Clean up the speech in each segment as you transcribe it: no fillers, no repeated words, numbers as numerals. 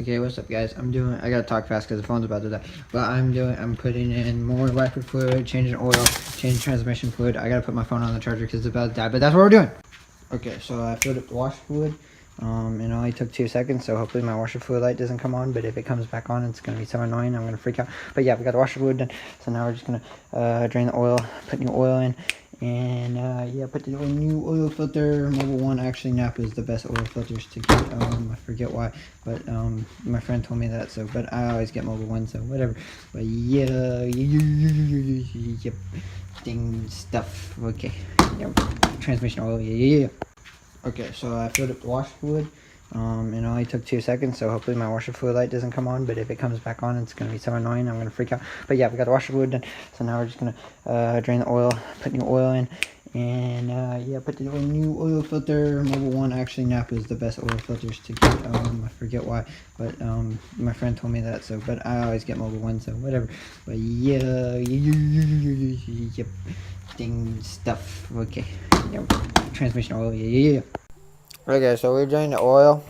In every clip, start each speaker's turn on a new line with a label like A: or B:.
A: Okay, what's up guys? I gotta talk fast because the phone's about to die. But I'm putting in more wiper fluid, changing oil, changing transmission fluid. I gotta put my phone on the charger because it's about to die, but that's what we're doing. Okay, so I filled up the washer fluid. It only took 2 seconds, so hopefully my washer fluid light doesn't come on, but if it comes back on, it's gonna be so annoying, I'm gonna freak out. But yeah, we got the washer fluid done, so now we're just gonna drain the oil, put new oil in, and yeah, put the new oil filter. Mobile One, actually Napa is the best oil filters to get. I forget why, but my friend told me that, so, but I always get Mobile One, so whatever. But yeah, yep, thing stuff. Okay, yeah, transmission oil, yeah. Okay, so I filled up the washer fluid. It only took 2 seconds, so hopefully my washer fluid light doesn't come on, but if it comes back on, it's going to be so annoying, I'm going to freak out. But yeah, we got the washer fluid done, so now we're just going to drain the oil, put new oil in, and yeah, put the new oil filter. Mobile One, actually Napa is the best oil filters to get. I forget why, but my friend told me that, so, but I always get Mobile One, so whatever. But yeah, yep, thing stuff. Okay, yeah, transmission oil, yeah. Okay, so we drained the oil,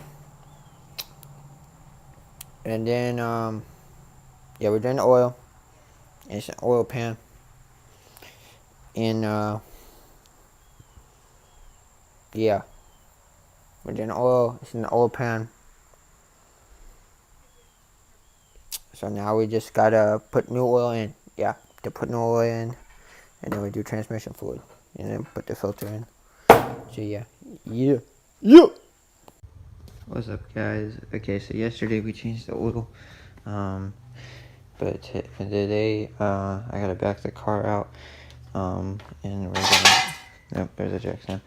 A: and then yeah, we drained the oil. It's an oil pan, and yeah, we drained the oil. It's in the oil pan. So now we just gotta put new oil in. Yeah, to put new oil in, and then we do transmission fluid, and then put the filter in. So yeah. What's up guys? Okay, so yesterday we changed the oil, but today I gotta back the car out, and we're gonna, nope, there's a jack stand.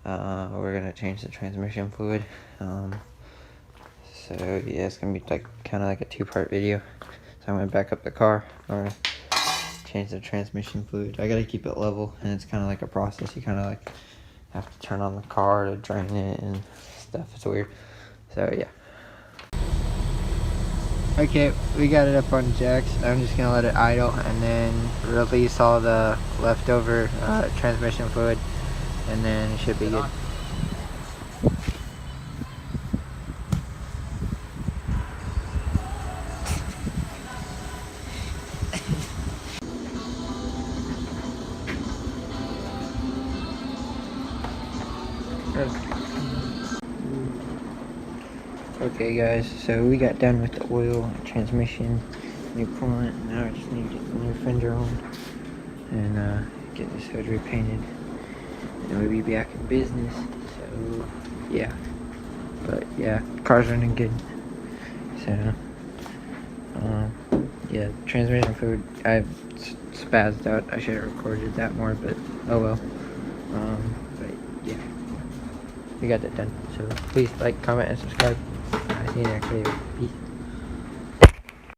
A: We're gonna change the transmission fluid. So yeah, it's gonna be like kind of like a 2-part video. So I'm gonna back up the car, or change the transmission fluid. I gotta keep it level, and it's kind of like a process. You kind of like have to turn on the car to drain it and stuff. It's weird. So yeah. Okay, we got it up on jacks. I'm just gonna let it idle and then release all the leftover transmission fluid, and then it should be good. Okay guys, so we got done with the oil, transmission, new coolant. Now I just need to get the new fender on and get this hood repainted, and we'll be back in business. So yeah, but yeah, car's running good. So yeah, transmission fluid, I've spazzed out. I should have recorded that more, but oh well. But yeah, we got that done. So please like, comment, and subscribe. See you next video. Peace.